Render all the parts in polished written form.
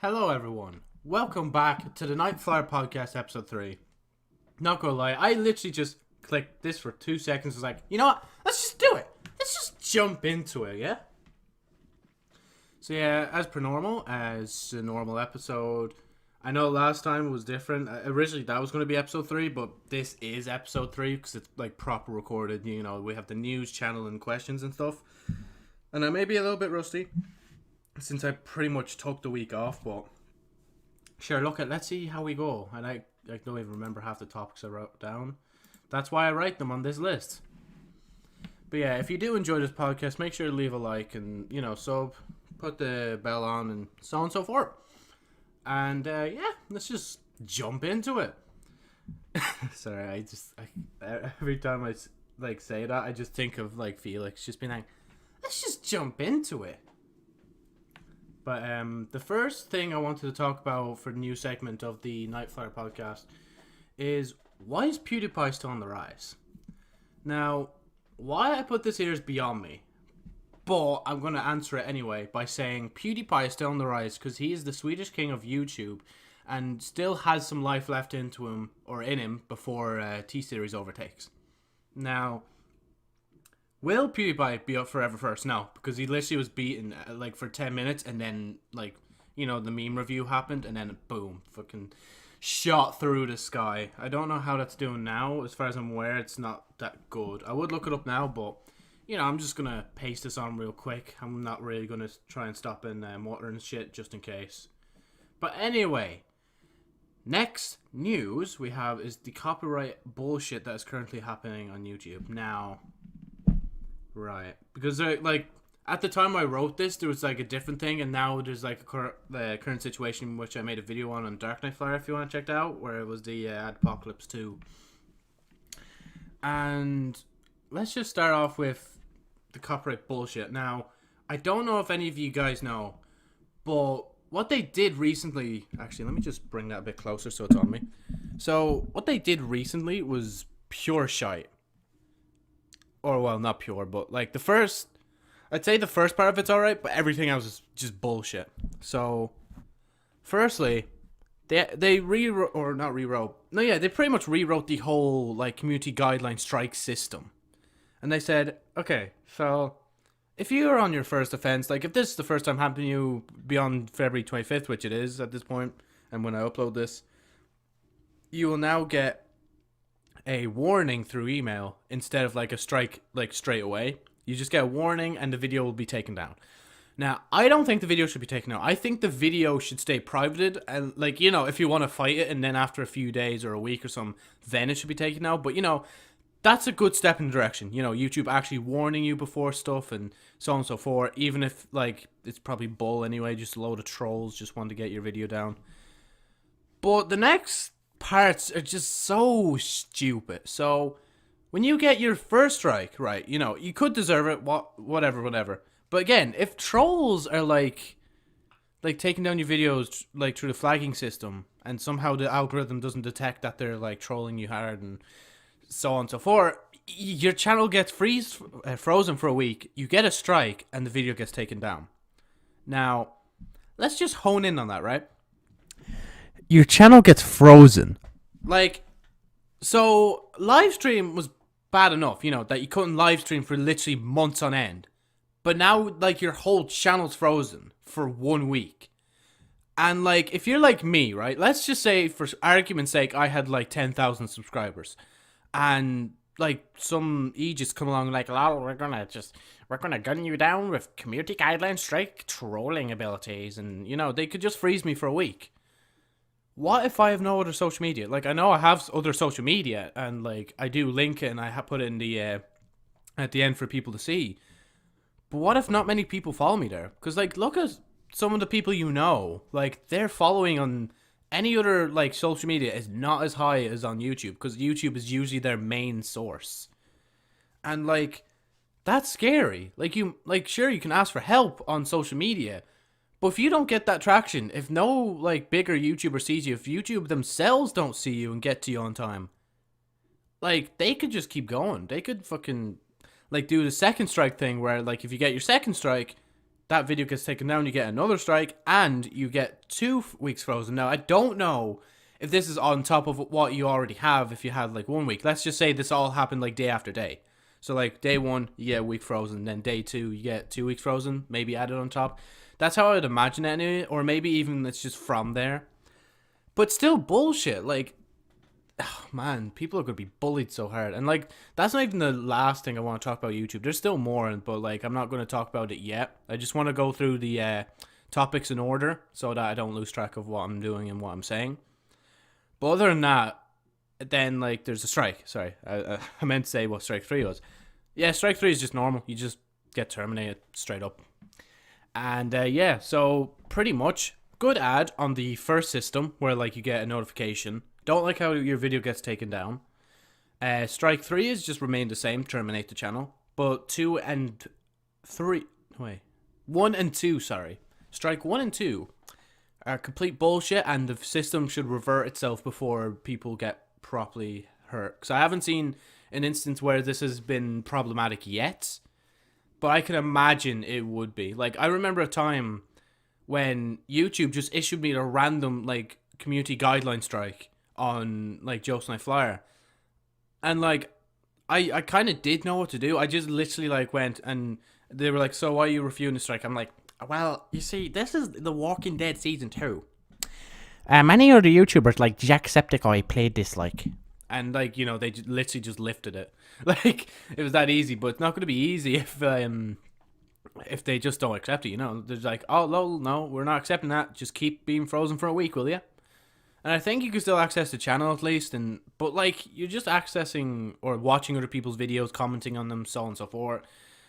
Hello, everyone. Welcome back to the Night Podcast, episode 3. Not gonna lie, I literally just clicked this for 2 seconds. I was like, you know what? Let's just do it. Let's just jump into it, yeah? So, yeah, as per normal, as a normal episode, I know last time was different. Originally, that was going to be episode 3, but this is episode 3 because it's like proper recorded. You know, we have the news channel and questions and stuff. And I may be a little bit rusty since I pretty much took the week off, but sure, let's see how we go. And I don't even remember half the topics I wrote down. That's why I write them on this list. But yeah, if you do enjoy this podcast, make sure to leave a like and, sub, put the bell on and so on and so forth. And yeah, let's just jump into it. Sorry, every time I say that, I just think of Felix just being like, let's just jump into it. But the first thing I wanted to talk about for the new segment of the Night podcast is, why is Pewdiepie still on the rise? Now, why I put this here is beyond me, but I'm going to answer it anyway by saying Pewdiepie is still on the rise because he is the Swedish king of YouTube and still has some life left in him before T-Series overtakes. Now, will PewDiePie be up forever first? No, because he literally was beaten for 10 minutes and then the meme review happened and then boom, fucking shot through the sky. I don't know how that's doing now. As far as I'm aware, it's not that good. I would look it up now, but I'm just going to paste this on real quick. I'm not really going to try and stop in water and shit just in case. But anyway, next news we have is the copyright bullshit that is currently happening on YouTube. Now, right, because at the time I wrote this, there was a different thing, and now there's the current situation which I made a video on Dark Knight Flyer if you want to check it out, where it was the Apocalypse 2. And let's just start off with the copyright bullshit. Now, I don't know if any of you guys know, but what they did recently, actually, let me just bring that a bit closer so it's on me. So, what they did recently was pure shite. Or, well, not pure, but I'd say the first part of it's alright, but everything else is just bullshit. So, firstly, they pretty much rewrote the whole community guideline strike system. And they said, okay, so if you're on your first offense, if this is the first time happening to you beyond February 25th, which it is at this point, and when I upload this, you will now get a warning through email instead of a strike straight away. You just get a warning and the video will be taken down. Now, I don't think the video should be taken down. I think the video should stay privated, and if you want to fight it and then after a few days or a week or something, then it should be taken down. But that's a good step in the direction. YouTube actually warning you before stuff and so on and so forth, even if it's probably bull anyway, just a load of trolls just want to get your video down. But the next parts are just so stupid. So when you get your first strike, right, you could deserve it, whatever. But again, if trolls are taking down your videos through the flagging system, and somehow the algorithm doesn't detect that they're trolling you hard and so on and so forth, your channel gets frozen for a week, you get a strike, and the video gets taken down. Now, let's just hone in on that, right? Your channel gets frozen. So live stream was bad enough, that you couldn't live stream for literally months on end. But now, your whole channel's frozen for 1 week. And, if you're like me, right? Let's just say, for argument's sake, I had, 10,000 subscribers. And, some Aegis come along oh, we're gonna gun you down with community guidelines strike trolling abilities. And, they could just freeze me for a week. What if I have no other social media? I know I have other social media, and, I do link it, and I put it in the, at the end for people to see. But what if not many people follow me there? Because, look at some of the people they're following on any other, social media is not as high as on YouTube, because YouTube is usually their main source. And, that's scary. Sure, you can ask for help on social media, but if you don't get that traction, if no, bigger YouTuber sees you, if YouTube themselves don't see you and get to you on time, they could just keep going. They could fucking, do the second strike thing where, if you get your second strike, that video gets taken down, you get another strike, and you get 2 weeks frozen. Now, I don't know if this is on top of what you already have if you had like 1 week. Let's just say this all happened like day after day. So like day 1, you get a week frozen, then day 2, you get 2 weeks frozen, maybe added on top. That's how I would imagine it anyway, or maybe even it's just from there. But still bullshit, like, oh man, people are going to be bullied so hard. And like, that's not even the last thing I want to talk about YouTube. There's still more, but like, I'm not going to talk about it yet. I just want to go through the topics in order so that I don't lose track of what I'm doing and what I'm saying. But other than that, then like, there's a strike. Sorry, I meant to say what strike 3 was. Yeah, strike 3 is just normal. You just get terminated straight up. And yeah, so pretty much good ad on the first system where like you get a notification. Don't like how your video gets taken down. Strike 3 is just remain the same, terminate the channel. But 2 and 3, wait, 1 and 2, sorry. Strike 1 and 2 are complete bullshit, and the system should revert itself before people get properly hurt. Because I haven't seen an instance where this has been problematic yet, but I can imagine it would be. Like, I remember a time when YouTube just issued me a random like community guideline strike on like Joe's Night Flyer, and like I kind of did know what to do. I just literally like went, and they were like, so why are you reviewing the strike? I'm like, well, you see, this is The Walking Dead season 2. Many other YouTubers like Jacksepticeye played this like, and like, you know, they literally just lifted it. Like, it was that easy. But it's not going to be easy if they just don't accept it, you know. They're like, oh lol, no, we're not accepting that, just keep being frozen for a week, will you? And I think you can still access the channel at least, but like, you're just accessing or watching other people's videos, commenting on them, so on and so forth.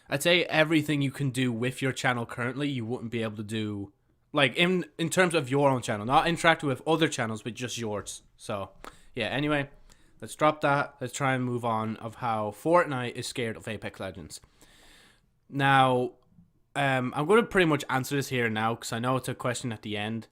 I'd say everything you can do with your channel currently, you wouldn't be able to do, like, in terms of your own channel, not interacting with other channels, but just yours. So yeah, anyway, let's drop that. Let's try and move on of how Fortnite is scared of Apex Legends. Now, I'm going to pretty much answer this here now, because I know it's a question at the end.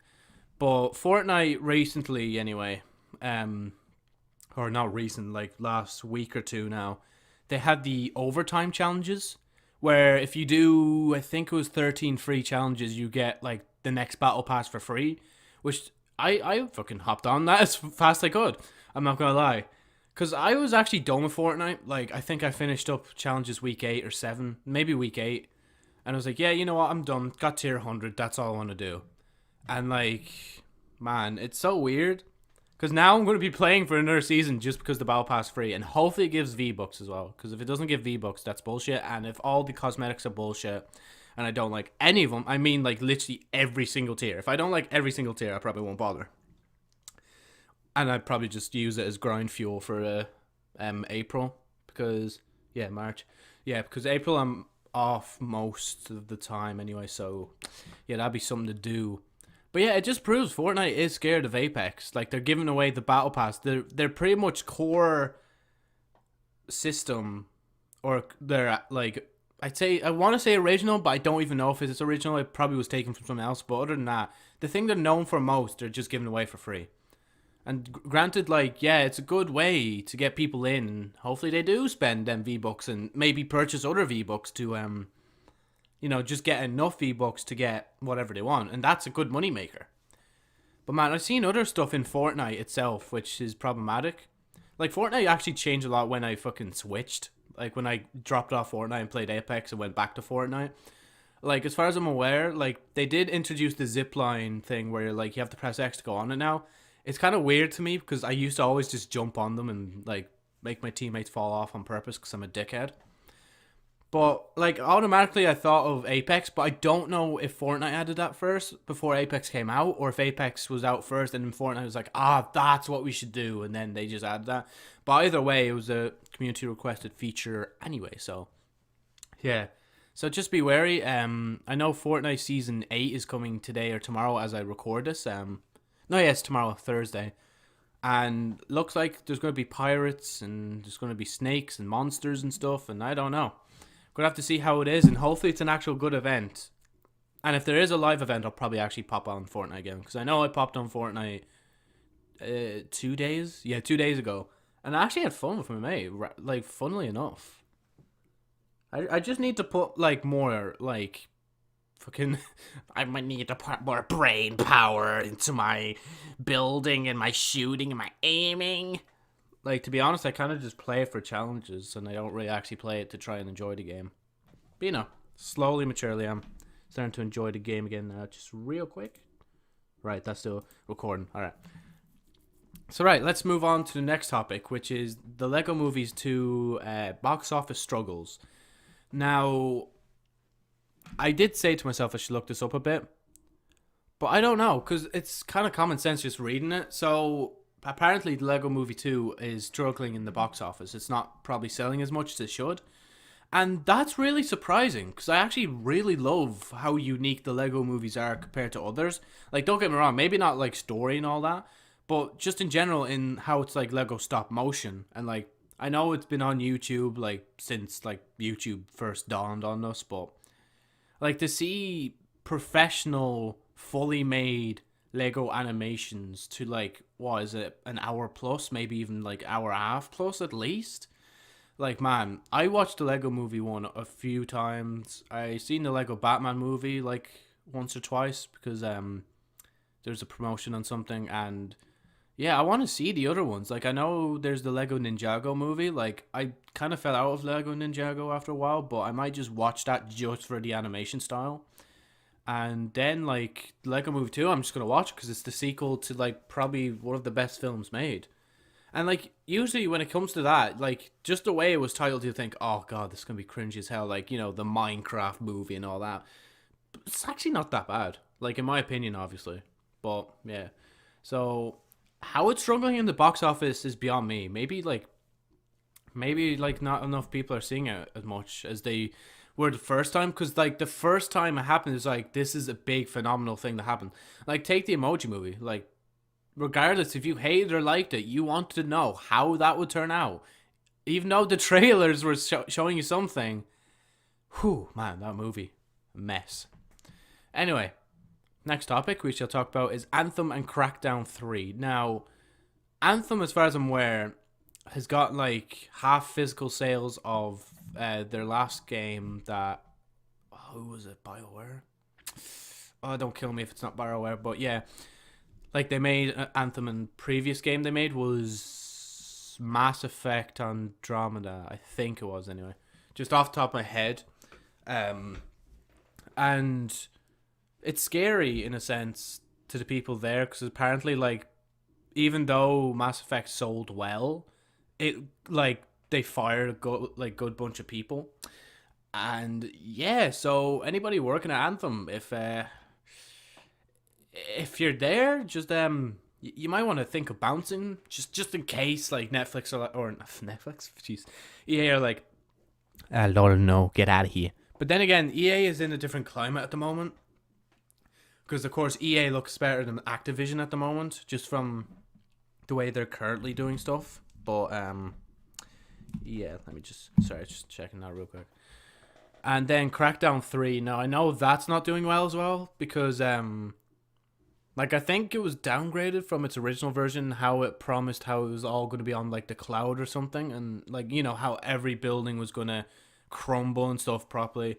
But Fortnite recently, anyway, or not recent, like last week or two now, they had the overtime challenges, where if you do, I think it was 13 free challenges, you get like the next battle pass for free, which I fucking hopped on that as fast as I could. I'm not gonna lie, because I was actually done with Fortnite. Like, I think I finished up challenges week 8 or 7, maybe week 8, and I was like, yeah, you know what, I'm done. Got tier 100. That's all I want to do. And like, man, it's so weird, because now I'm going to be playing for another season just because the battle pass free, and hopefully it gives V-Bucks as well, because if it doesn't give V-Bucks, that's bullshit. And if all the cosmetics are bullshit and I don't like any of them, I mean like literally every single tier, if I don't like every single tier, I probably won't bother, and I'd probably just use it as grind fuel for April, because yeah, March, yeah, because April I'm off most of the time anyway, so yeah, that'd be something to do. But yeah, it just proves Fortnite is scared of Apex. Like, they're giving away the battle pass. They're pretty much core system, or they're like, I want to say original, but I don't even know if it's original. It probably was taken from something else. But other than that, the thing they're known for most, they're just giving away for free. And granted, like, yeah, it's a good way to get people in, and hopefully they do spend them V-Bucks and maybe purchase other V-Bucks to you know, just get enough V-Bucks to get whatever they want. And that's a good money maker. But man, I've seen other stuff in Fortnite itself, which is problematic. Like, Fortnite actually changed a lot when I fucking switched. Like, when I dropped off Fortnite and played Apex and went back to Fortnite. Like, as far as I'm aware, like, they did introduce the zipline thing where, like, you have to press X to go on it now. It's kind of weird to me, because I used to always just jump on them and, like, make my teammates fall off on purpose because I'm a dickhead. But, like, automatically I thought of Apex, but I don't know if Fortnite added that first before Apex came out, or if Apex was out first and then Fortnite was like, that's what we should do, and then they just added that. But either way, it was a community requested feature anyway, so yeah. So just be wary. I know Fortnite Season 8 is coming today or tomorrow as I record this. No, yes, tomorrow, Thursday. And looks like there's going to be pirates, and there's going to be snakes and monsters and stuff, and I don't know. Gonna have to see how it is, and hopefully it's an actual good event. And if there is a live event, I'll probably actually pop on Fortnite again, because I know I popped on Fortnite 2 days? Yeah, 2 days ago. And I actually had fun with my mate, like, funnily enough. I just need to put, like, more, like, fucking, I might need to put more brain power into my building and my shooting and my aiming. Like, to be honest, I kind of just play it for challenges, and I don't really actually play it to try and enjoy the game. But, you know, slowly, maturely, I'm starting to enjoy the game again now, just real quick. Right, that's still recording. All right. So, right, let's move on to the next topic, which is the Lego Movies 2 box office struggles. Now, I did say to myself I should look this up a bit, but I don't know, because it's kind of common sense just reading it. So, apparently, the Lego Movie 2 is struggling in the box office. It's not probably selling as much as it should. And that's really surprising, because I actually really love how unique the Lego movies are compared to others. Like, don't get me wrong, maybe not like story and all that, but just in general in how it's like Lego stop motion. And like, I know it's been on YouTube like since like YouTube first dawned on us, but like to see professional, fully made Lego animations to like, what is it, an hour plus, maybe even like hour and a half plus at least. Like, man, I watched the Lego movie one a few times. I seen the Lego Batman movie like once or twice because there's a promotion on something, and yeah, I want to see the other ones. Like, I know there's the Lego Ninjago movie. Like, I kind of fell out of Lego Ninjago after a while, but I might just watch that just for the animation style. And then like Lego Movie 2, I'm just gonna watch because it's the sequel to like probably one of the best films made. And, like, usually when it comes to that, like, just the way it was titled, you think, oh, God, this is going to be cringy as hell. Like, you know, the Minecraft movie and all that. But it's actually not that bad. Like, in my opinion, obviously. But, yeah. So, how it's struggling in the box office is beyond me. Maybe, like, not enough people are seeing it as much as they were the first time. Because, like, the first time it happened, it's like, this is a big, phenomenal thing that happened. Like, take the Emoji Movie. Like, regardless if you hated or liked it, you wanted to know how that would turn out. Even though the trailers were showing you something. Whew, man, that movie. A mess. Anyway, next topic we shall talk about is Anthem and Crackdown 3. Now, Anthem, as far as I'm aware, has got like half physical sales of their last game that... who was it? BioWare? Oh, don't kill me if it's not BioWare, but yeah. Like, they made Anthem, and previous game they made was Mass Effect Andromeda. I think it was, anyway. Just off the top of my head. And it's scary, in a sense, to the people there, because apparently, like, even though Mass Effect sold well, it, like, they fired a good bunch of people. And, yeah, so anybody working at Anthem, if you're there, just you might want to think of bouncing, just in case, like Netflix or Netflix, jeez, EA are like, Lord, no, get out of here. But then again, EA is in a different climate at the moment, because of course EA looks better than Activision at the moment, just from the way they're currently doing stuff. But yeah, let me just checking that real quick. And then Crackdown 3. Now I know that's not doing well as well, because like, I think it was downgraded from its original version, how it promised how it was all going to be on, like, the cloud or something. And, like, you know, how every building was going to crumble and stuff properly.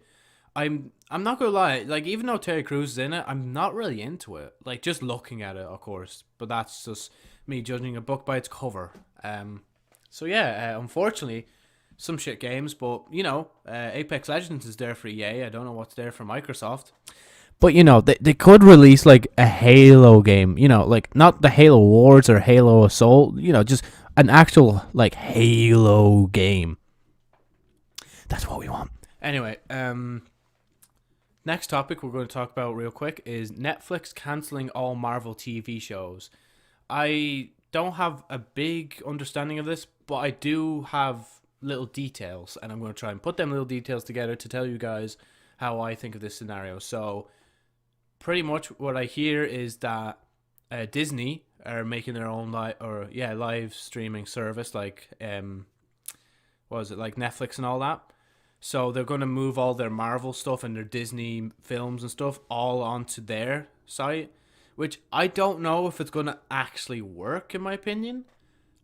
I'm not going to lie. Like, even though Terry Crews is in it, I'm not really into it. Like, just looking at it, of course. But that's just me judging a book by its cover. So, yeah, unfortunately, some shit games. But, you know, Apex Legends is there for EA. I don't know what's there for Microsoft. But, you know, they could release, like, a Halo game. You know, like, not the Halo Wars or Halo Assault. You know, just an actual, like, Halo game. That's what we want. Anyway, next topic we're going to talk about real quick is Netflix cancelling all Marvel TV shows. I don't have a big understanding of this, but I do have little details. And I'm going to try and put them little details together to tell you guys how I think of this scenario. So, pretty much what I hear is that Disney are making their own live streaming service, like what was it, like Netflix and all that. So they're going to move all their Marvel stuff and their Disney films and stuff all onto their site, which I don't know if it's going to actually work, in my opinion.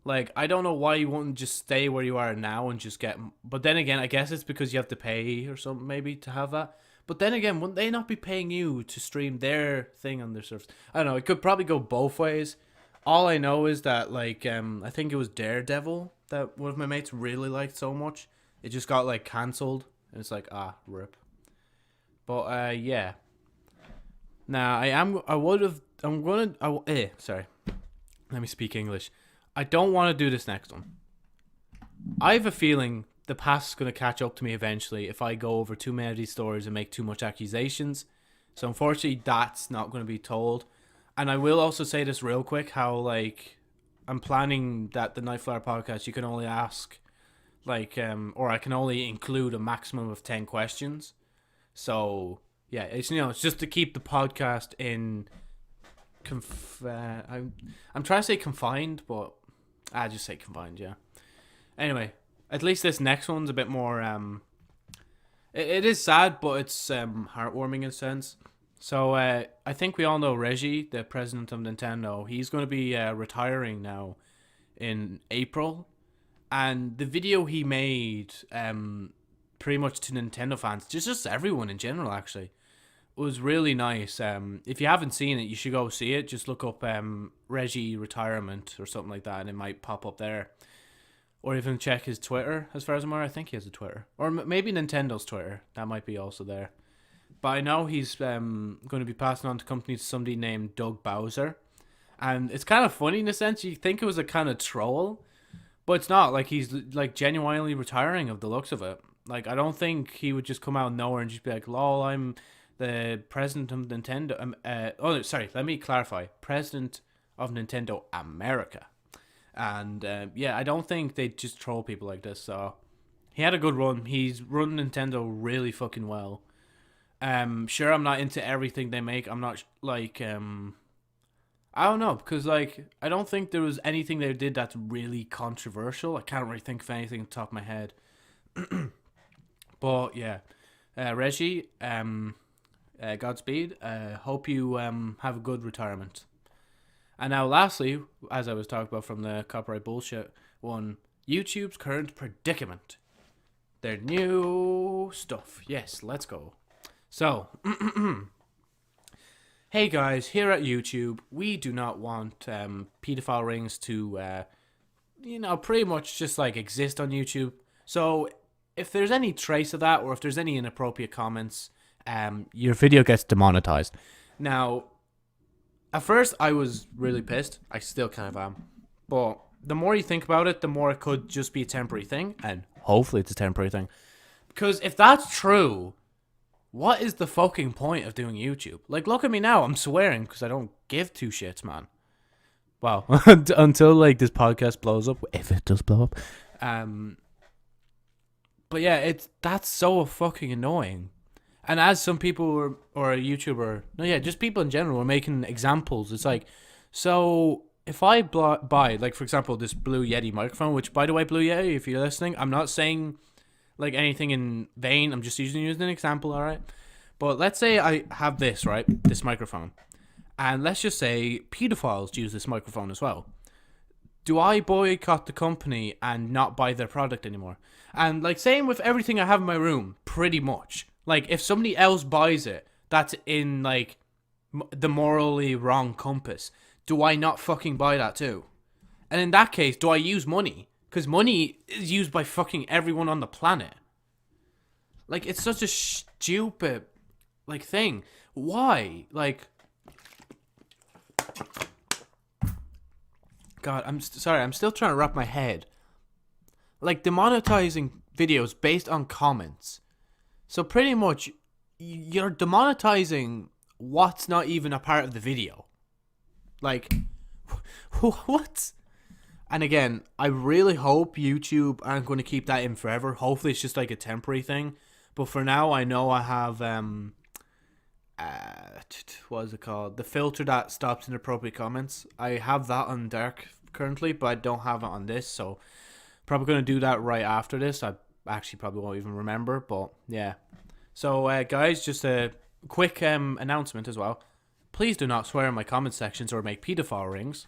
Like, I don't know why you wouldn't just stay where you are now and just get... But then again, I guess it's because you have to pay or something maybe to have that. But then again, wouldn't they not be paying you to stream their thing on their service? I don't know. It could probably go both ways. All I know is that, like, I think it was Daredevil that one of my mates really liked so much. It just got, like, cancelled. And it's like, rip. But, yeah. Now, sorry. Let me speak English. I don't want to do this next one. I have a feeling the past is going to catch up to me eventually if I go over too many of these stories and make too much accusations. So unfortunately, that's not going to be told. And I will also say this real quick, how, like, I'm planning that the Night Flyer podcast, you can only ask, like, or I can only include a maximum of 10 questions. So, yeah, it's, you know, it's just to keep the podcast in, I'm trying to say confined, but I just say confined, yeah. Anyway, at least this next one's a bit more, it is sad, but it's heartwarming in a sense. So I think we all know Reggie, the president of Nintendo. He's going to be retiring now in April. And the video he made, pretty much to Nintendo fans, just everyone in general actually, was really nice. If you haven't seen it, you should go see it. Just look up Reggie retirement or something like that, and it might pop up there. Or even check his Twitter, as far as I'm aware. I think he has a Twitter. Or maybe Nintendo's Twitter. That might be also there. But I know he's going to be passing on the company to somebody named Doug Bowser. And it's kind of funny in a sense. You think it was a kind of troll. But it's not. Like, he's like genuinely retiring of the looks of it. Like, I don't think he would just come out of nowhere and just be like, lol, I'm the president of Nintendo. Let me clarify. President of Nintendo America. And yeah, I don't think they just troll people like this. So he had a good run. He's run Nintendo really fucking well. Sure, I'm not into everything they make. I'm not like I don't know, because like I don't think there was anything they did that's really controversial. I can't really think of anything on the top of my head. But yeah, Reggie, Godspeed. Hope you have a good retirement. And now lastly, as I was talking about from the copyright bullshit one, YouTube's current predicament. Their new stuff. Yes, let's go. So, hey guys, here at YouTube, we do not want pedophile rings to, pretty much just like exist on YouTube. So, if there's any trace of that, or if there's any inappropriate comments, your video gets demonetized. Now, at first, I was really pissed. I still kind of am. But the more you think about it, the more it could just be a temporary thing. And hopefully it's a temporary thing. Because if that's true, what is the fucking point of doing YouTube? Like, look at me now. I'm swearing because I don't give two shits, man. Well, until, like, this podcast blows up. If it does blow up. But yeah, that's so fucking annoying. And as some people or a YouTuber, just people in general are making examples. It's like, so if I buy, like, for example, this Blue Yeti microphone, which, by the way, Blue Yeti, if you're listening, I'm not saying, like, anything in vain. I'm just using an example, all right? But let's say I have this, right? This microphone. And let's just say pedophiles use this microphone as well. Do I boycott the company and not buy their product anymore? And, like, same with everything I have in my room, pretty much. Like, if somebody else buys it, that's in, like, the morally wrong compass. Do I not fucking buy that too? And in that case, do I use money? Because money is used by fucking everyone on the planet. Like, it's such a stupid, like, thing. Why? Like, God, I'm sorry, I'm still trying to wrap my head. Like, demonetizing videos based on comments. So pretty much, you're demonetizing what's not even a part of the video. Like, what? And again, I really hope YouTube aren't going to keep that in forever. Hopefully it's just like a temporary thing. But for now, I know I have, what is it called? The filter that stops inappropriate comments. I have that on Dark currently, but I don't have it on this. So probably going to do that right after this. I actually probably won't even remember, but yeah. So guys, just a quick announcement as well. Please do not swear in my comment sections or make pedophile rings,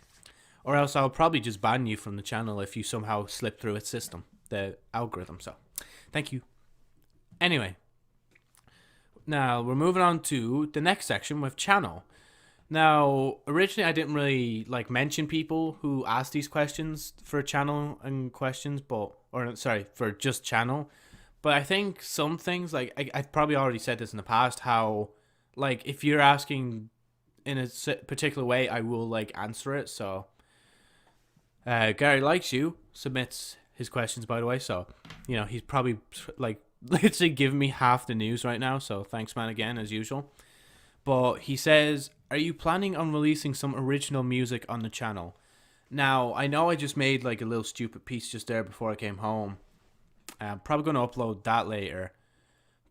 or else I'll probably just ban you from the channel if you somehow slip through its system, the algorithm. So thank you. Anyway, Now, we're moving on to the next section with channel. Now, originally I didn't really like mention people who asked these questions for channel and questions, for just channel. But I think some things, like, I've probably already said this in the past, how, like, if you're asking in a particular way, I will, like, answer it. So, Gary Likes You submits his questions, by the way. So, he's probably, like, literally giving me half the news right now. So, thanks, man, again, as usual. But he says, are you planning on releasing some original music on the channel? Now, I know I just made, like, a little stupid piece just there before I came home. I'm probably going to upload that later.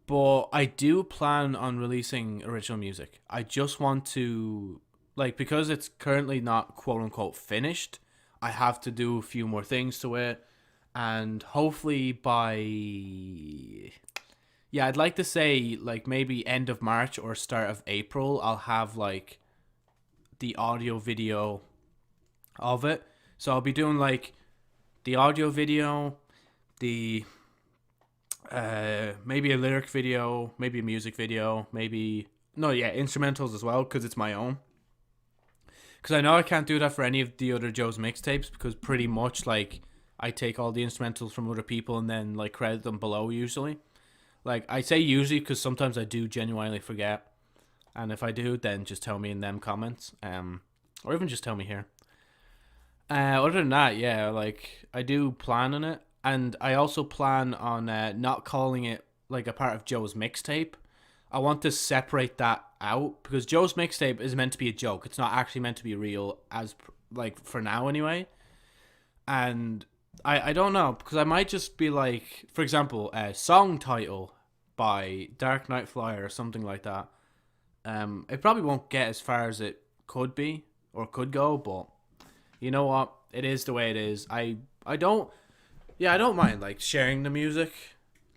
But I do plan on releasing original music. I just want to, like, because it's currently not quote-unquote finished, I have to do a few more things to it. And hopefully I'd like to say, like, maybe end of March or start of April, I'll have, like, the audio video of it. So I'll be doing, like, the audio video, the maybe a lyric video, maybe a music video, instrumentals as well, because it's my own. Because I know I can't do that for any of the other Joe's mixtapes, because pretty much, like, I take all the instrumentals from other people and then, like, credit them below usually. Like, I say usually because sometimes I do genuinely forget. And if I do, then just tell me in them comments. Or even just tell me here. Other than that, yeah, like, I do plan on it. And I also plan on not calling it, like, a part of Joe's mixtape. I want to separate that out. Because Joe's mixtape is meant to be a joke. It's not actually meant to be real, for now anyway. And I don't know, because I might just be like, for example, a song title by Dark Knight Flyer or something like that. It probably won't get as far as it could be or could go, but you know what? It is the way it is. I don't mind, like, sharing the music.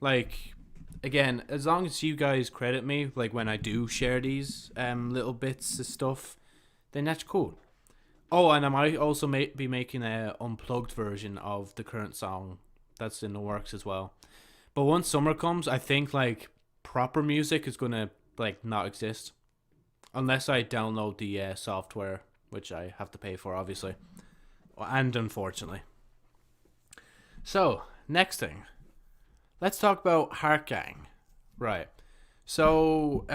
Like, again, as long as you guys credit me, like, when I do share these little bits of stuff, then that's cool. Oh, and I might also be making an unplugged version of the current song. That's in the works as well. But once summer comes, I think, like, proper music is going to, like, not exist. Unless I download the software, which I have to pay for, obviously. And unfortunately. So, next thing. Let's talk about Heart Gang. Right. So,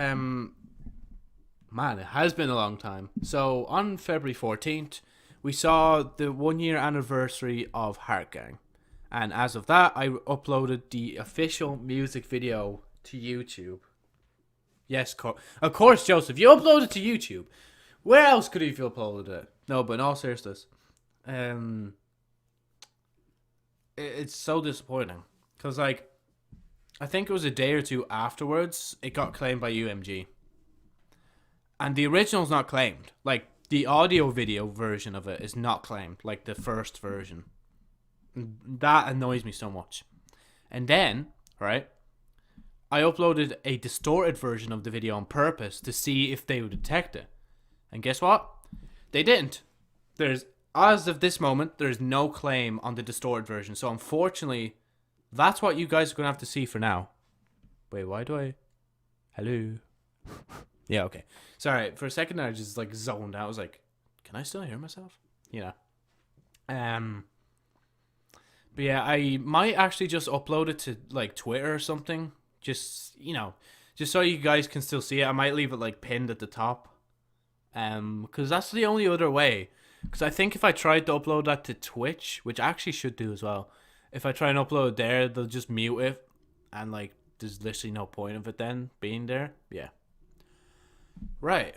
man, it has been a long time. So, on February 14th, we saw the 1 year anniversary of Heart Gang. And as of that, I uploaded the official music video to YouTube. Yes, of course, Joseph, you uploaded to YouTube. Where else could you have uploaded it? No, but in all seriousness, it's so disappointing. Because, like, I think it was a day or two afterwards, it got claimed by UMG. And the original's not claimed. Like, the audio video version of it is not claimed. Like, the first version. That annoys me so much. And then, right, I uploaded a distorted version of the video on purpose to see if they would detect it. And guess what? They didn't. As of this moment, there's no claim on the distorted version. So, unfortunately, that's what you guys are going to have to see for now. Wait, why do I... Hello? Yeah, okay. Sorry, for a second I just, like, zoned out. I was like, can I still hear myself? You know. But yeah, I might actually just upload it to, like, Twitter or something. Just, just so you guys can still see it. I might leave it, like, pinned at the top. Because that's the only other way. Because I think if I tried to upload that to Twitch, which I actually should do as well, if I try and upload it there, they'll just mute it. And, like, there's literally no point of it then being there. Yeah. Right.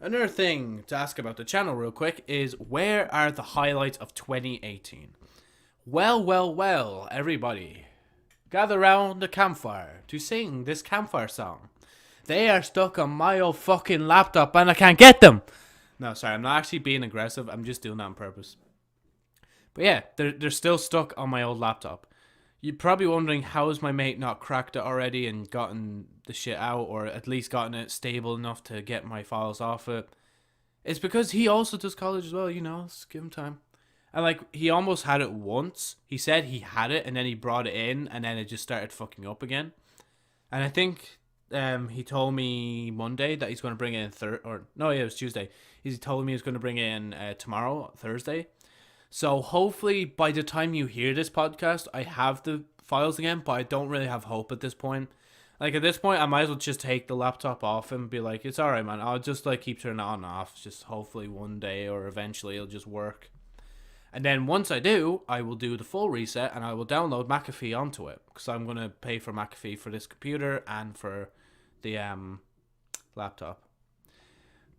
Another thing to ask about the channel real quick is, where are the highlights of 2018? Well, everybody. Gather round the campfire to sing this campfire song. They are stuck on my old fucking laptop and I can't get them. No, sorry, I'm not actually being aggressive. I'm just doing that on purpose. But yeah, they're still stuck on my old laptop. You're probably wondering, how has my mate not cracked it already and gotten the shit out, or at least gotten it stable enough to get my files off it? It's because he also does college as well, let's give him time. And, like, he almost had it once. He said he had it, and then he brought it in, and then it just started fucking up again. And I think he told me Monday that he's going to bring it in it was Tuesday. He told me he's going to bring it in tomorrow, Thursday. So hopefully by the time you hear this podcast, I have the files again, but I don't really have hope at this point. Like, at this point, I might as well just take the laptop off and be like, it's alright, man. I'll just, like, keep turning it on and off. Just hopefully one day or eventually it'll just work. And then once I do, I will do the full reset and I will download McAfee onto it. Because I'm going to pay for McAfee for this computer and for the laptop.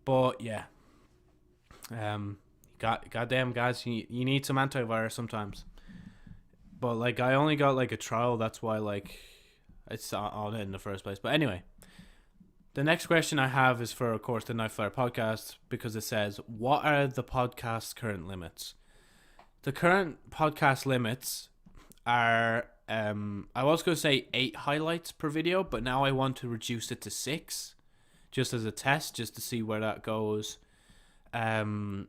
But, yeah. Goddamn, guys, you need some antivirus sometimes. But, like, I only got, like, a trial. That's why, like, it's on it in the first place. But anyway, the next question I have is for, of course, the Night Flyer podcast, because it says, what are the podcast's current limits? The current podcast limits are, I was going to say 8 highlights per video, but now I want to reduce it to 6, just as a test, just to see where that goes. And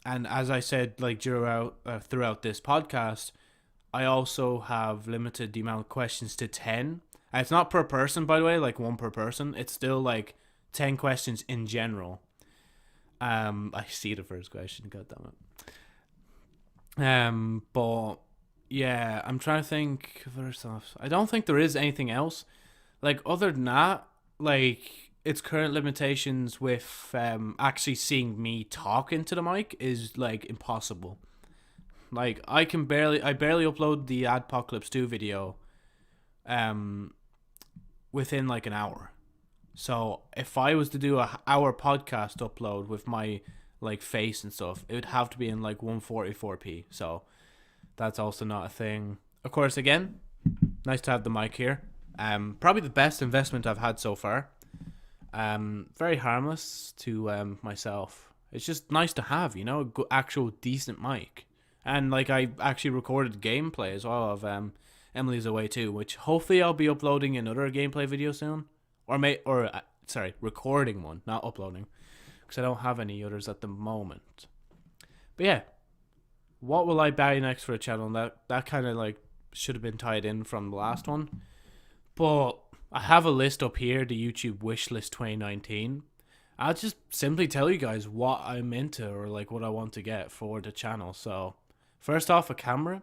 as I said, like, throughout this podcast, I also have limited the amount of questions to 10. And it's not per person, by the way, like 1 per person. It's still like 10 questions in general. I see the first question, god damn it. But yeah, I'm trying to think of other stuff. I don't think there is anything else. Like, other than that, like, its current limitations with actually seeing me talk into the mic is like impossible. Like, I barely upload the Adpocalypse 2 video within like an hour. So if I was to do a hour podcast upload with my like face and stuff, it would have to be in like 144p. So that's also not a thing. Of course, again, nice to have the mic here. Probably the best investment I've had so far. Very harmless to myself. It's just nice to have, you know, a good, actual decent mic. And like, I actually recorded gameplay as well of Emily's Away too, which hopefully I'll be uploading another gameplay video soon, recording one, not uploading, because I don't have any others at the moment. But yeah, what will I buy next for a channel? That kind of like should have been tied in from the last one, but I have a list up here, the YouTube wish list 2019. I'll just simply tell you guys what I'm into or like what I want to get for the channel. So first off, a camera.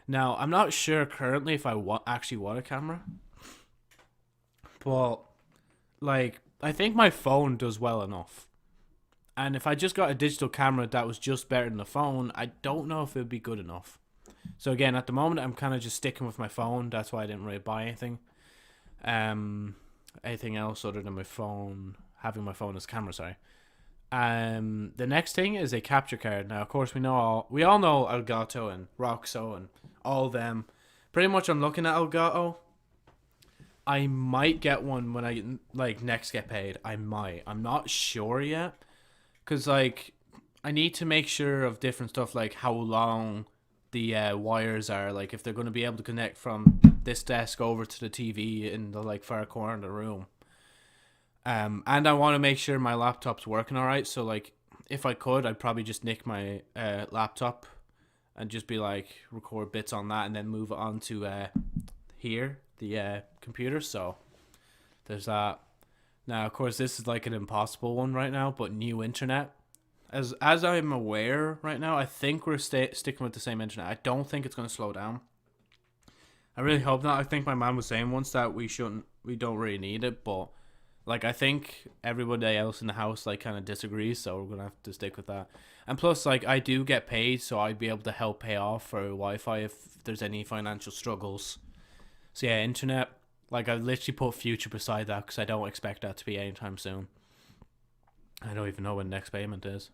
Now, I'm not sure currently if I actually want a camera. But, like, I think my phone does well enough. And if I just got a digital camera that was just better than the phone, I don't know if it would be good enough. So again, at the moment, I'm kind of just sticking with my phone. That's why I didn't really buy anything. Anything else other than my phone, having my phone as camera, sorry. The next thing is a capture card. Now, of course, we all know Elgato and Roxo and all them. Pretty much, I'm looking at Elgato. I might get one when I like next get paid. I might. I'm not sure yet, cause like I need to make sure of different stuff, like how long the wires are, like if they're going to be able to connect from this desk over to the TV in the like far corner of the room. And I want to make sure my laptop's working all right. So like, if I could, I'd probably just nick my laptop and just be like record bits on that and then move it on to here, the computer. So there's that. Now, of course, this is like an impossible one right now, but new internet. As I'm aware right now, I think we're sticking with the same internet. I don't think it's going to slow down. I really hope not. I think my mom was saying once that we don't really need it, but like, I think everybody else in the house, like, kind of disagrees, so we're going to have to stick with that. And plus, like, I do get paid, so I'd be able to help pay off for Wi-Fi if there's any financial struggles. So, yeah, internet, like, I've literally put future beside that, because I don't expect that to be anytime soon. I don't even know when next payment is.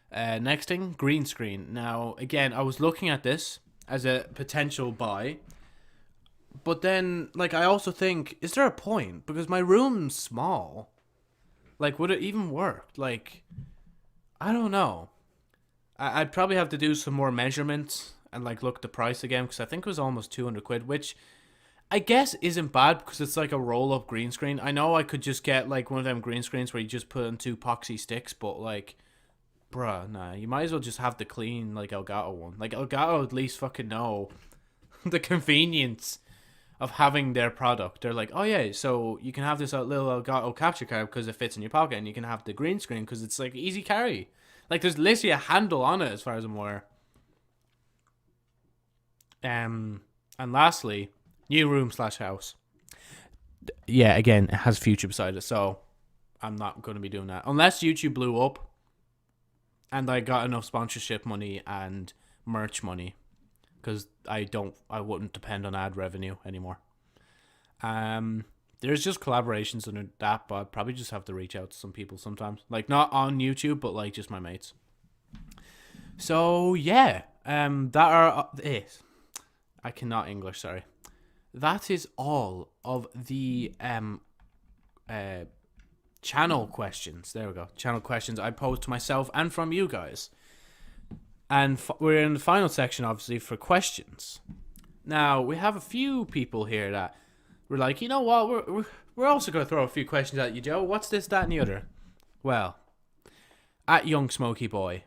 Next thing, green screen. Now, again, I was looking at this as a potential buy. But then, like, I also think, is there a point? Because my room's small. Like, would it even work? Like, I don't know. I'd probably have to do some more measurements and, like, look the price again. Because I think it was almost 200 quid, which I guess isn't bad because it's like a roll-up green screen. I know I could just get, like, one of them green screens where you just put in 2 epoxy sticks. But, like, bruh, nah. You might as well just have the clean, like, Elgato one. Like, Elgato at least fucking know the convenience of having their product. They're like, oh yeah, so you can have this little Elgato capture card because it fits in your pocket, and you can have the green screen because it's like easy carry. Like there's literally a handle on it as far as I'm aware. And lastly, new room/house. Yeah, again, it has future beside it, so I'm not going to be doing that unless YouTube blew up and I got enough sponsorship money and merch money, because I wouldn't depend on ad revenue anymore. There's just collaborations under that, but I'd probably just have to reach out to some people sometimes, like not on YouTube, but like just my mates. So yeah, that are it. I cannot English, sorry. That is all of the channel questions. There we go. Channel questions I posed to myself and from you guys. And we're in the final section, obviously, for questions. Now, we have a few people here that were like, you know what, we're also going to throw a few questions at you, Joe. What's this, that, and the other? Well, at Young Smoky Boy,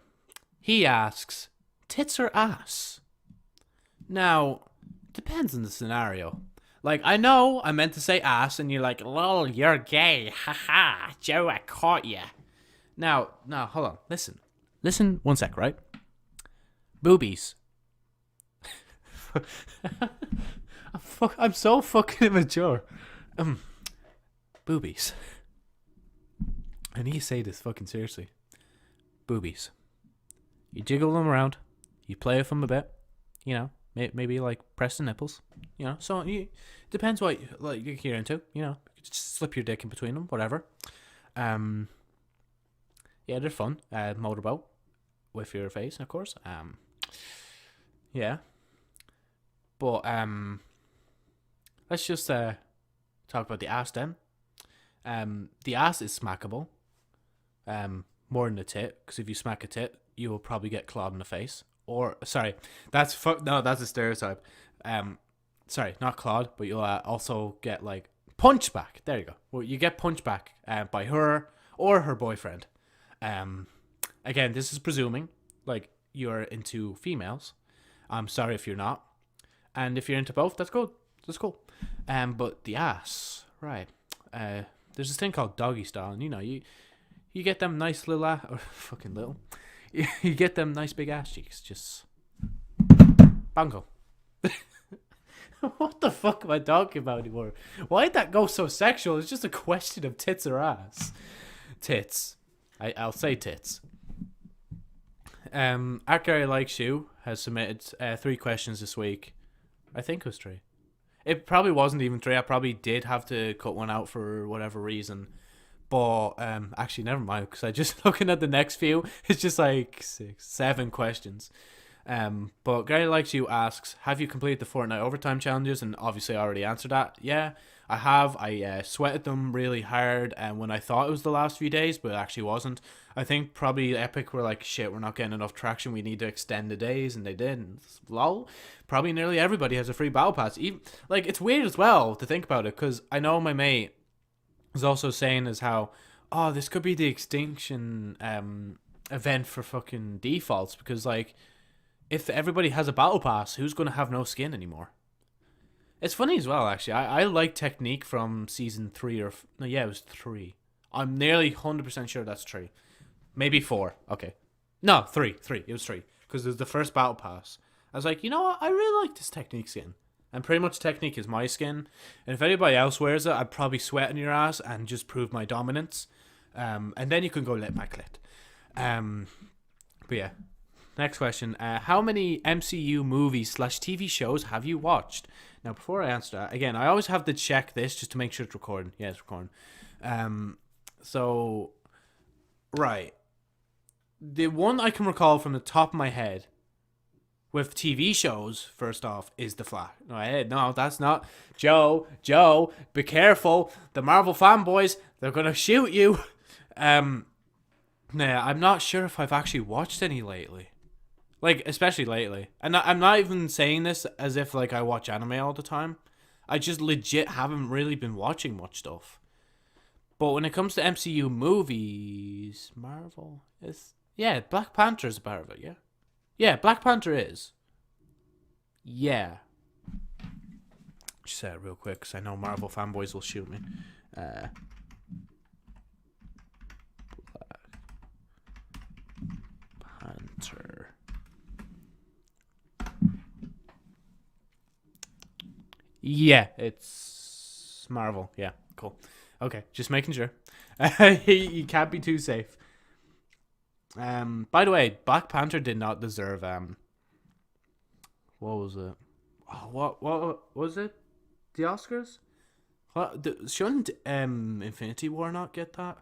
he asks, tits or ass? Now, depends on the scenario. Like, I know I meant to say ass, and you're like, lol, you're gay. Haha, Joe, I caught ya. Now, hold on. Listen 1 sec, right? Boobies. I'm so fucking immature. Boobies. I need to say this fucking seriously. Boobies. You jiggle them around. You play with them a bit. You know, maybe like press the nipples. You know, so depends what you're into. You know, just slip your dick in between them, whatever. Yeah, they're fun. Motorboat with your face, of course. Yeah. But let's just talk about the ass then. The ass is smackable. More than the tit, because if you smack a tit, you will probably get clawed in the face. Or sorry, that's a stereotype. Sorry, not clawed, but you'll also get like punched back. There you go. Well, you get punched back by her or her boyfriend. Again, this is presuming like you're into females. I'm sorry if you're not, and if you're into both, that's good. That's cool. But the ass, right? There's this thing called doggy style, and you know you get them nice little or fucking little. You get them nice big ass cheeks. Just bango. What the fuck am I talking about anymore? Why'd that go so sexual? It's just a question of tits or ass. Tits. I'll say tits. At Gary Likes You has submitted 3 questions this week. I think it was 3. It probably wasn't even 3. I probably did have to cut one out for whatever reason. But actually, never mind, because I just looking at the next few, it's just like 6, 7 questions. But Gary Likes You asks, have you completed the Fortnite overtime challenges? And obviously I already answered that. Yeah, I have. I sweated them really hard when I thought it was the last few days, but it actually wasn't. I think probably Epic were like, shit, we're not getting enough traction, we need to extend the days, and they did. And lol, probably nearly everybody has a free battle pass. Even, like, it's weird as well to think about it, because I know my mate was also saying as how, oh, this could be the extinction event for fucking defaults, because like, if everybody has a battle pass, who's going to have no skin anymore? It's funny as well, actually. I like Technique from season 3 or... No, yeah, it was 3. I'm nearly 100% sure that's 3. Maybe 4. Okay. No, 3. It was 3. Because it was the first battle pass. I was like, you know what? I really like this Technique skin. And pretty much Technique is my skin. And if anybody else wears it, I'd probably sweat in your ass and just prove my dominance. And then you can go lick my clit. But yeah. Next question. How many MCU movies / TV shows have you watched? Now, before I answer that, again, I always have to check this just to make sure it's recording. Yeah, it's recording. So, right. The one I can recall from the top of my head with TV shows, first off, is The Flash. No, that's not. Joe, be careful. The Marvel fanboys, they're going to shoot you. Nah, I'm not sure if I've actually watched any lately. Like, especially lately. And I'm not even saying this as if, like, I watch anime all the time. I just legit haven't really been watching much stuff. But when it comes to MCU movies, Marvel is... Yeah, Black Panther is a part of it, yeah? Yeah, Black Panther is. Yeah. Just say it real quick because I know Marvel fanboys will shoot me. Black Panther. Yeah, it's Marvel. Yeah, cool. Okay, just making sure. You can't be too safe. By the way, Black Panther did not deserve what was it? Oh, what was it? The Oscars? What shouldn't Infinity War not get that?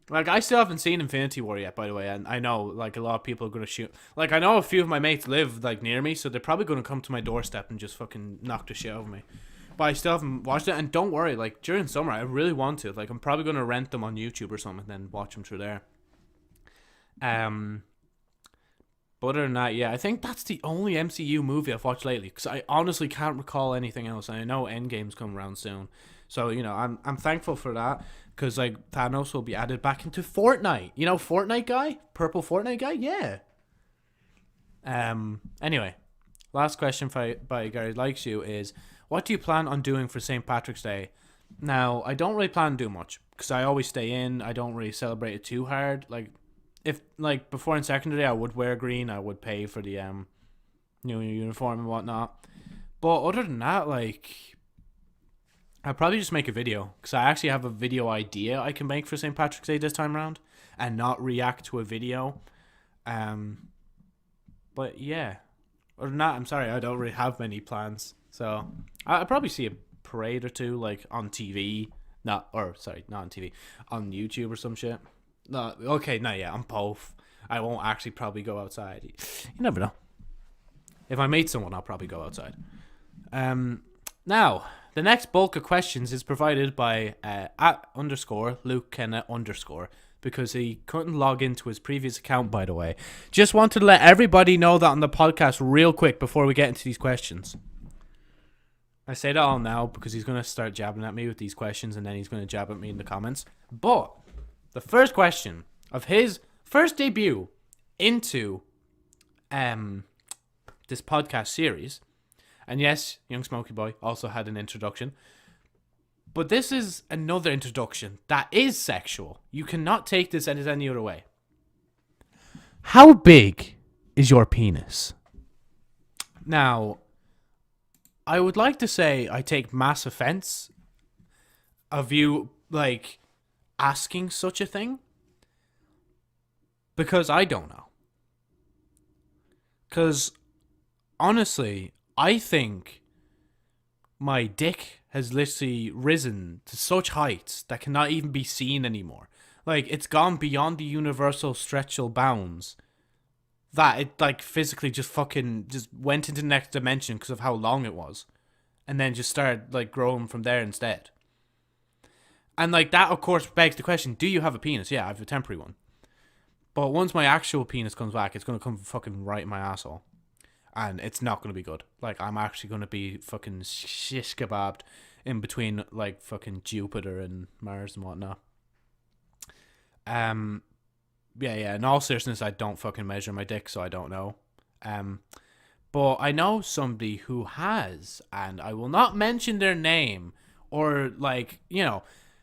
Like, I still haven't seen Infinity War yet, by the way, and I know like a lot of people are gonna shoot. Like, I know a few of my mates live like near me, so they're probably gonna come to my doorstep and just fucking knock the shit out of me. But I still haven't watched it, and don't worry, like during summer, I really want to. Like, I'm probably gonna rent them on YouTube or something, and then watch them through there. But other than that, yeah, I think that's the only MCU movie I've watched lately because I honestly can't recall anything else. And I know Endgame's coming around soon, so I'm thankful for that because like Thanos will be added back into Fortnite. You know, Fortnite guy, purple Fortnite guy, yeah. Anyway, last question by Gary Likes You is, what do you plan on doing for St. Patrick's Day? Now, I don't really plan to do much because I always stay in. I don't really celebrate it too hard. Like, if like before in secondary, I would wear green. I would pay for the new uniform and whatnot. But other than that, like, I'd probably just make a video because I actually have a video idea I can make for St. Patrick's Day this time around, and not react to a video. But yeah, other than that, I'm sorry, I don't really have many plans. So I'll probably see a parade or two like on TV, not on TV, on YouTube or some shit. No, okay, no, yeah, on both. I won't actually probably go outside. You never know. If I meet someone, I'll probably go outside. Now, the next bulk of questions is provided by @_Luke_Kenna_ because he couldn't log into his previous account, by the way. Just wanted to let everybody know that on the podcast real quick before we get into these questions. I say that all now because he's going to start jabbing at me with these questions and then he's going to jab at me in the comments. But the first question of his first debut into this podcast series, and yes, Young Smoky Boy also had an introduction, but this is another introduction that is sexual. You cannot take this as any other way. How big is your penis? Now, I would like to say I take mass offense of you, like, asking such a thing, because I don't know. Because honestly, I think my dick has literally risen to such heights that cannot even be seen anymore. Like, it's gone beyond the universal stretchal bounds that it like physically just went into the next dimension because of how long it was, and then just started like growing from there instead. And like that, of course, begs the question: do you have a penis? Yeah, I have a temporary one. But once my actual penis comes back, it's gonna come fucking right in my asshole, and it's not gonna be good. Like, I'm actually gonna be fucking shish kebabbed in between like fucking Jupiter and Mars and whatnot. Yeah. In all seriousness, I don't fucking measure my dick, so I don't know. But I know somebody who has, and I will not mention their name or like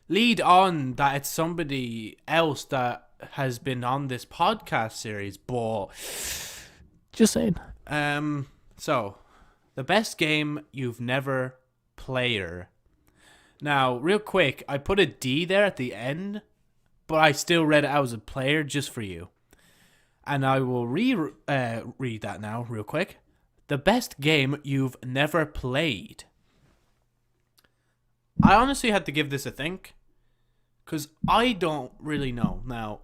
lead on that it's somebody else that has been on this podcast series, but just saying. So the best game you've never played. Now, real quick, I put a D there at the end, but I still read it out as a player just for you. And I will read that now, real quick. The best game you've never played. I honestly had to give this a think, because I don't really know. Now,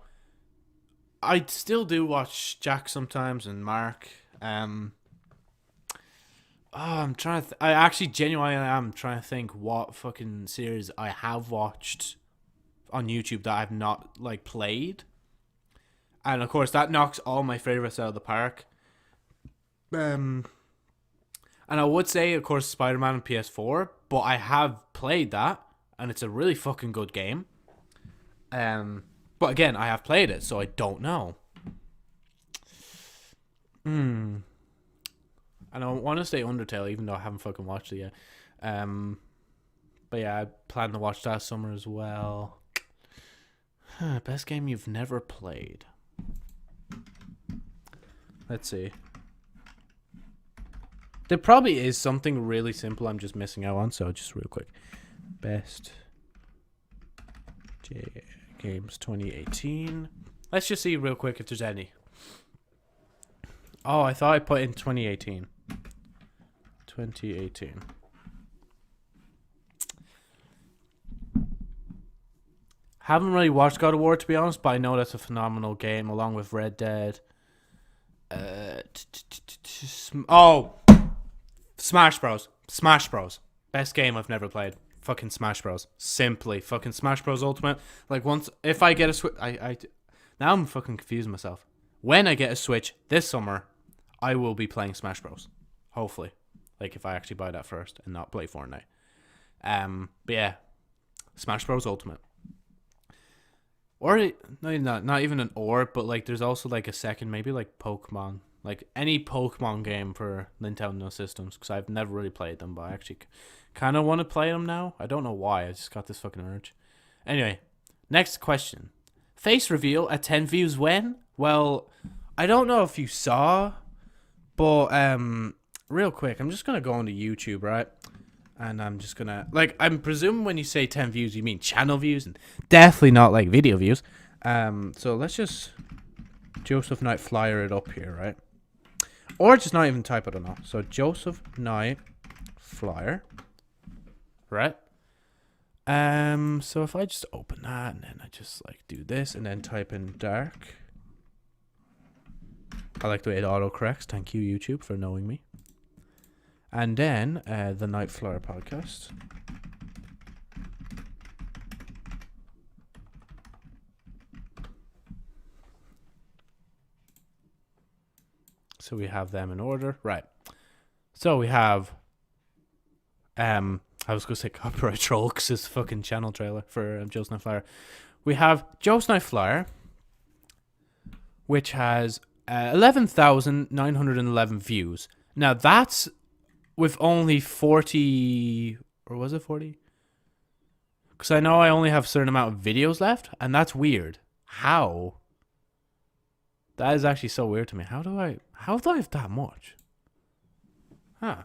I still do watch Jack sometimes and Mark. I'm trying to... I actually genuinely am trying to think what fucking series I have watched on YouTube that I've not like played. And of course that knocks all my favorites out of the park. And I would say, of course, Spider-Man on PS4, but I have played that and it's a really fucking good game. But again, I have played it, so I don't know. And I want to say Undertale, even though I haven't fucking watched it yet. But yeah, I plan to watch that summer as well. Best game you've never played. Let's see. There probably is something really simple I'm just missing out on, so just real quick. Best games 2018. Let's just see real quick if there's any. Oh, I thought I put in 2018. 2018. Haven't really watched God of War, to be honest, but I know that's a phenomenal game, along with Red Dead. Oh! Smash Bros. Smash Bros. Best game I've never played. Fucking Smash Bros. Simply. Fucking Smash Bros. Ultimate. Like, once... If I get a Switch... Now I'm fucking confusing myself. When I get a Switch this summer, I will be playing Smash Bros. Hopefully. Like, if I actually buy that first and not play Fortnite. But yeah. Smash Bros. Ultimate. Or, no, not even an or, but like there's also like a second, maybe like Pokemon. Like any Pokemon game for Nintendo systems, because I've never really played them, but I actually kind of want to play them now. I don't know why, I just got this fucking urge. Anyway, next question. Face reveal at 10 views when? Well, I don't know if you saw, but real quick, I'm just going to go onto YouTube, right? And I'm just gonna, like, I'm presuming when you say 10 views, you mean channel views, and definitely not, like, video views. So let's just Joseph Nite flyer it up here, right? Or just not even type, I don't know. So Joseph Nite flyer, right? So if I just open that, and then I just, like, do this, and then type in dark. I like the way it auto-corrects. Thank you, YouTube, for knowing me. And then the Nite Flyer podcast. So we have them in order. Right. So we have I was gonna say copyright troll because it's a fucking channel trailer for Joe's Nite Flyer. We have Joe's Nite Flyer, which has 11,911 views. Now that's with only 40, or was it 40? Because I know I only have a certain amount of videos left, and that's weird. How? That is actually so weird to me. How do I have that much? Huh.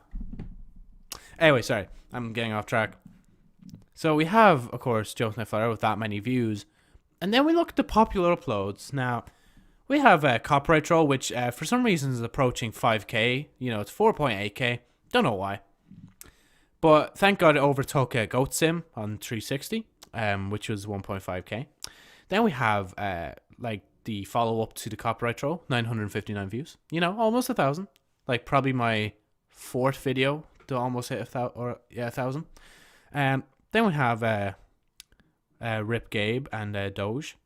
Anyway, sorry. I'm getting off track. So we have, of course, Joe's Nite Flyer with that many views. And then we look at the popular uploads. Now, we have Copyright Troll, which for some reason is approaching 5k. You know, it's 4.8k. Don't know why. But thank God it overtook Goat Sim on 360, which was 1.5k. Then we have like the follow-up to the Copyright Troll, 959 views. You know, almost 1,000. Like probably my fourth video to almost hit 1,000. Then we have Rip Gabe and Doge,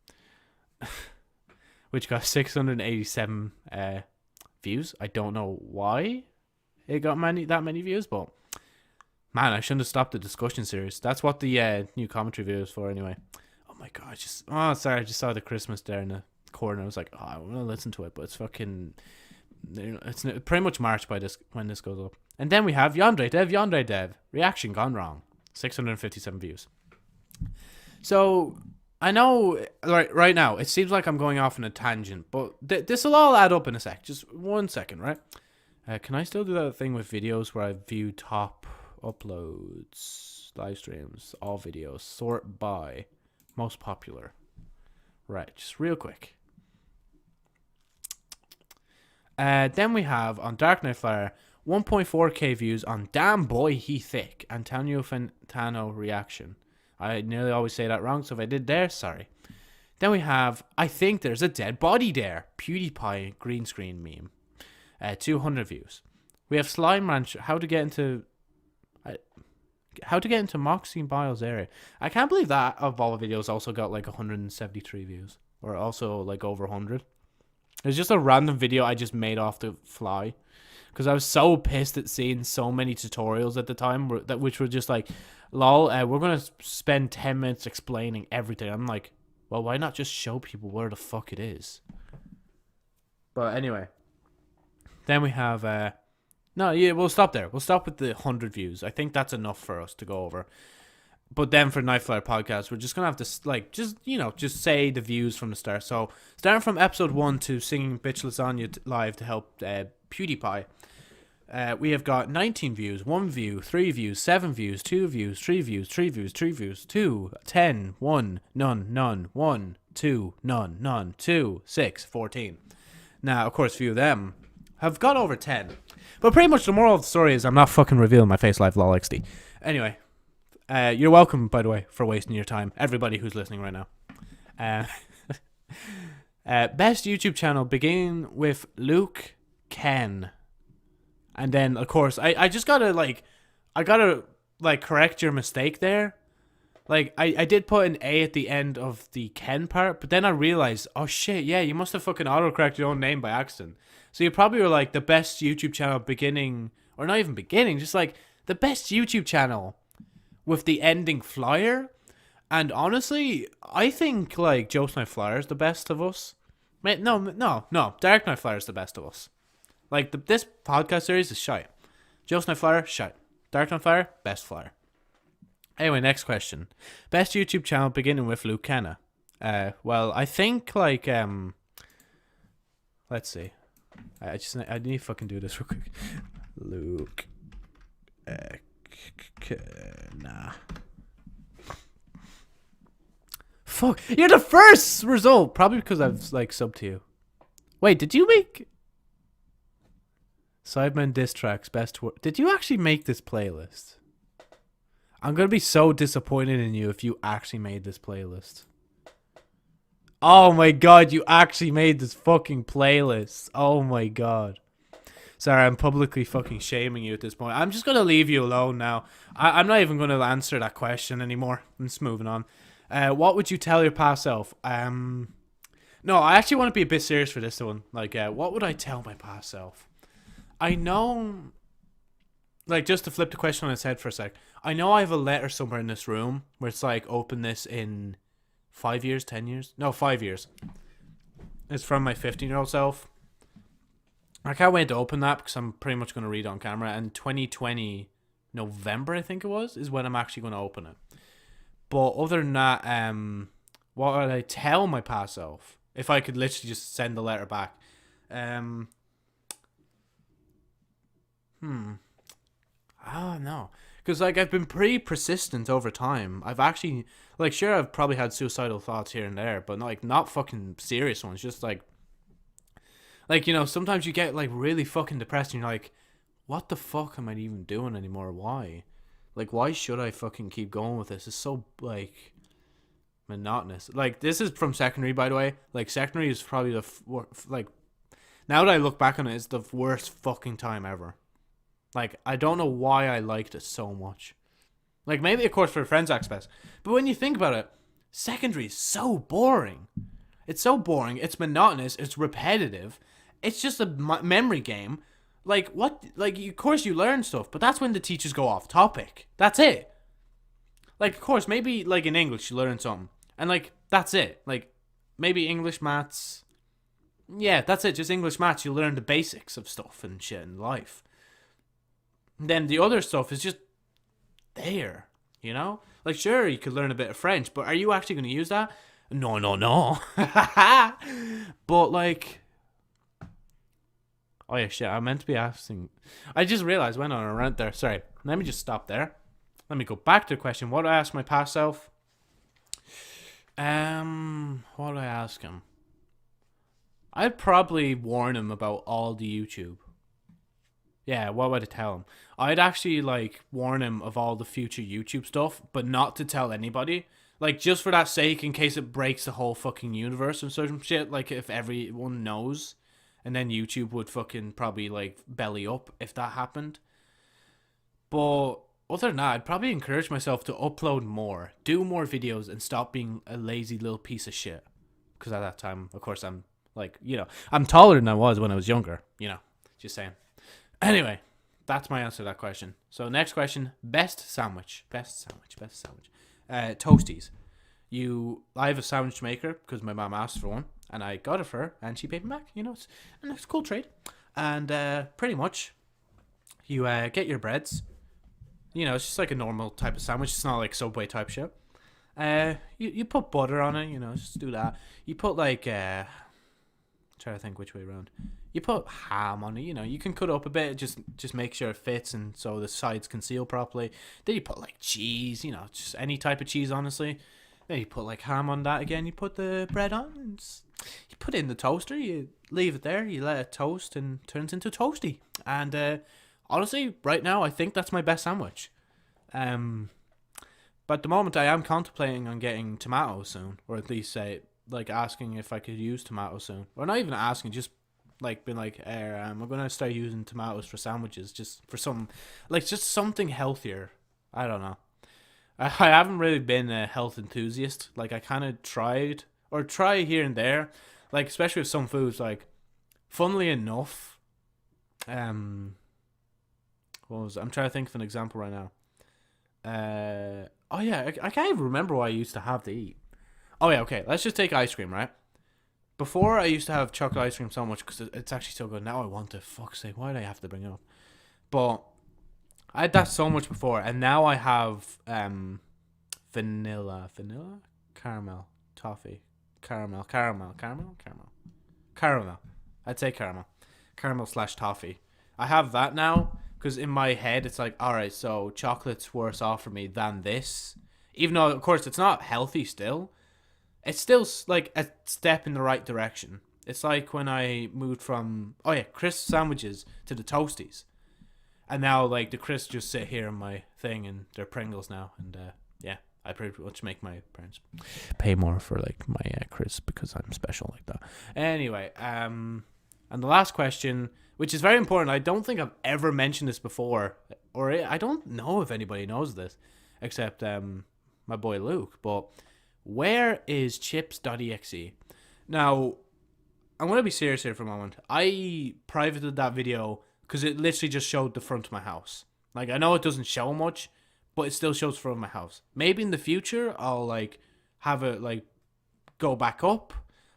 which got 687 views. I don't know why it got that many views, but man, I shouldn't have stopped the discussion series. That's what the new commentary video is for anyway. Oh my god, sorry, I just saw the Christmas there in the corner. I was like, oh, I want to listen to it, but it's fucking, it's pretty much March by when this goes up. And then we have Yandere Dev, reaction gone wrong, 657 views. So I know right now it seems like I'm going off on a tangent, but this will all add up in a sec. Just 1 second, right? Can I still do that thing with videos where I view top uploads, live streams, all videos, sort by most popular? Right, just real quick. Then we have on Dark Nite Flyer 1.4k views on Damn Boy He Thick, Antonio Fantano reaction. I nearly always say that wrong, so if I did there, sorry. Then we have I Think There's a Dead Body There, Pewdiepie green screen meme. 200 views. We have Slime Rancher, how to get into Moxie Biles area. I can't believe that of all the videos also got like 173 views, or also like over 100. It's just a random video I just made off the fly because I was so pissed at seeing so many tutorials at the time which were just like, lol, we're gonna spend 10 minutes explaining everything. I'm like, well, why not just show people where the fuck it is? But anyway, then we have No, yeah, we'll stop there. We'll stop with the 100 views. I think that's enough for us to go over. But then for Nightflyer podcast, we're just gonna have to just say the views from the start. So starting from episode 1 to singing "Bitch Lasagna" live to help Pewdiepie, we have got 19 views, 1 view, 3 views, 7 views, 2 views, 3 views, 3 views, 3 views, 2, 10, 1, none, none, 1, 2, none, none, 2, 6, 14. Now, of course, a few of them have got over 10. But pretty much the moral of the story is I'm not fucking revealing my face live, lol XD. Anyway. You're welcome, by the way, for wasting your time. Everybody who's listening right now. Best YouTube channel, beginning with Luke Ken. And then, of course, I just gotta, correct your mistake there. Like, I did put an A at the end of the Ken part, but then I realized, oh shit, yeah, you must have fucking autocorrected your own name by accident. So you probably were like, the best YouTube channel beginning, or not even beginning, just like, the best YouTube channel with the ending flyer. And honestly, I think like Joe's Night Flyer is the best of us. No, Dark Night Flyer is the best of us. Like this podcast series is shite. Joe's Night Flyer, shite. Dark Night Flyer, best flyer. Anyway, next question. Best YouTube channel beginning with Luke Kenna. Well, I think like let's see. I need to fucking do this real quick. Luke Nah. Fuck. You're the first result. Probably because I've like subbed to you. Wait, did you make Sidemen diss tracks best work? Did you actually make this playlist? I'm gonna be so disappointed in you if you actually made this playlist. Oh my god, you actually made this fucking playlist. Oh my god. Sorry, I'm publicly fucking shaming you at this point. I'm just going to leave you alone now. I'm not even going to answer that question anymore. I'm just moving on. What would you tell your past self? No, I actually want to be a bit serious for this one. Like, what would I tell my past self? I know... Like, just to flip the question on its head for a sec. I know I have a letter somewhere in this room where it's like, open this in 5 years, 10 years? No, 5 years. It's from my 15-year-old self. I can't wait to open that because I'm pretty much going to read it on camera. And 2020 November, I think it was, is when I'm actually going to open it. But other than that, what would I tell my past self if I could literally just send the letter back? I don't know. Because like I've been pretty persistent over time. I've actually sure I've probably had suicidal thoughts here and there, but not fucking serious ones. Just like sometimes you get like really fucking depressed and you're like, what the fuck am I even doing anymore? Why? Like, why should I fucking keep going with this? It's so like monotonous. Like, this is from secondary, by the way. Like, secondary is probably the now that I look back on it, it's the worst fucking time ever. Like, I don't know why I liked it so much. Like, maybe of course for friends aspects, but when you think about it, secondary is so boring. It's so boring. It's monotonous. It's repetitive. It's just a memory game. Like, what? Like, of course you learn stuff, but that's when the teachers go off topic. That's it. Like, of course, maybe, like, in English you learn something. And, like, that's it. Like, maybe English, maths. Yeah, that's it. Just English, maths. You learn the basics of stuff and shit in life. And then the other stuff is just there, you know? Like, sure, you could learn a bit of French, but are you actually going to use that? No. But, like... Oh, yeah, shit, I meant to be asking... I just realized I went on a rant there. Sorry, let me just stop there. Let me go back to the question. What did I ask my past self? What did I ask him? I'd probably warn him about all the YouTube. Yeah, what would I tell him? I'd actually, like, warn him of all the future YouTube stuff, but not to tell anybody. Like, just for that sake, in case it breaks the whole fucking universe and some shit. Like, if everyone knows... And then YouTube would fucking probably, like, belly up if that happened. But other than that, I'd probably encourage myself to upload more. Do more videos and stop being a lazy little piece of shit. Because at that time, of course, I'm, like, you know, I'm taller than I was when I was younger. You know, just saying. Anyway, that's my answer to that question. So, next question. Best sandwich. Toasties. I have a sandwich maker because my mom asked for one. And I got it for her, and she paid me back. You know, it's a cool trade. And pretty much, You get your breads. You know, it's just like a normal type of sandwich. It's not like Subway type shit. You put butter on it. You know, just do that. You put like try to think which way around. You put ham on it. You know, you can cut it up a bit. Just make sure it fits and so the sides can seal properly. Then you put like cheese. You know, just any type of cheese, honestly. Then you put like ham on that again. You put the bread on. And you put it in the toaster. You leave it there. You let it toast and turns into toasty. And honestly, right now, I think that's my best sandwich. But at the moment, I am contemplating on getting tomatoes soon, or at least say like asking if I could use tomatoes soon, or not even asking, just like being like, I'm gonna start using tomatoes for sandwiches, just for some, like just something healthier. I don't know. I haven't really been a health enthusiast. Like I kind of tried or try here and there, like especially with some foods. Like, funnily enough, I'm trying to think of an example right now. Oh yeah, I can't even remember what I used to have to eat. Oh yeah, okay. Let's just take ice cream, right? Before I used to have chocolate ice cream so much because it's actually so good. Now I want to. Fuck's sake, why do I have to bring it up? But I had that so much before, and now I have vanilla, caramel, toffee, caramel. I'd say caramel / toffee. I have that now because in my head it's like, all right, so chocolate's worse off for me than this, even though of course it's not healthy still. It's still like a step in the right direction. It's like when I moved from crisp sandwiches to the Toasties. And now, like, the crisps just sit here in my thing, and they're Pringles now. And, I pretty much make my parents pay more for, like, my crisps because I'm special like that. Anyway, and the last question, which is very important. I don't think I've ever mentioned this before, or I don't know if anybody knows this, except my boy Luke. But where is chips.exe? Now, I'm going to be serious here for a moment. I privated that video because it literally just showed the front of my house. Like, I know it doesn't show much, but it still shows the front of my house. Maybe in the future, I'll, like, have it, like, go back up.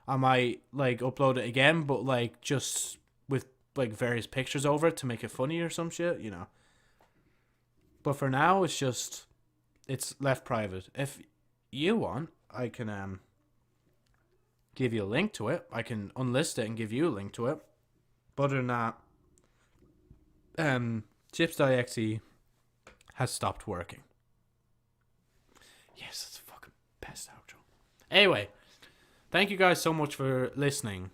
I might, like, upload it again, but, like, just with, like, various pictures over it to make it funny or some shit, you know. But for now, it's left private. If you want, I can, give you a link to it. I can unlist it and give you a link to it. But other than that, chips.exe has stopped working. Yes, that's the fucking best outro. Anyway, thank you guys so much for listening.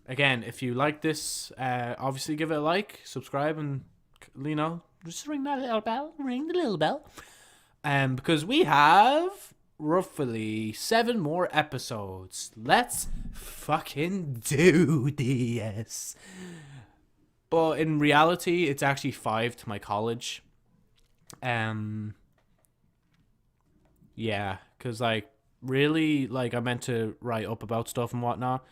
Again, if you like this, obviously give it a like, subscribe, and, you know, just ring the little bell. Because we have roughly 7 more episodes. Let's fucking do this. But in reality, it's actually 5 to my college. Yeah, because, like, really, like, I meant to write up about stuff and whatnot.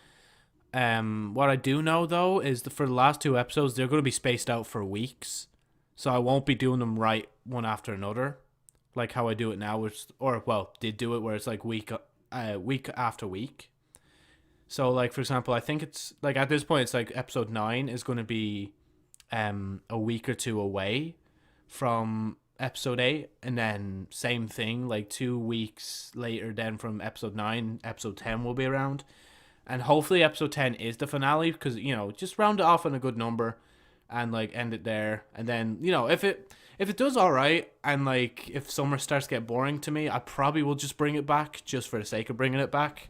What I do know, though, is that for the last 2 episodes, they're going to be spaced out for weeks. So I won't be doing them right one after another, like how I do it now, did do it where it's like week after week. So, like, for example, I think it's, like, at this point, it's, like, episode 9 is going to be a week or 2 away from episode 8. And then same thing, like, 2 weeks later then from episode 9, episode 10 will be around. And hopefully episode 10 is the finale because, you know, just round it off on a good number and, like, end it there. And then, you know, if it does all right and, like, if summer starts to get boring to me, I probably will just bring it back just for the sake of bringing it back.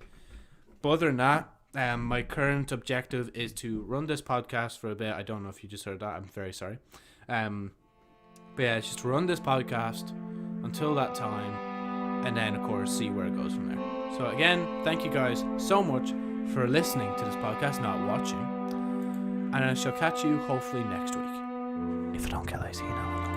But other than that, my current objective is to run this podcast for a bit. I don't know if you just heard that. I'm very sorry. But yeah, just run this podcast until that time. And then, of course, see where it goes from there. So again, thank you guys so much for listening to this podcast, not watching. And I shall catch you hopefully next week. If I don't get lazy, you know.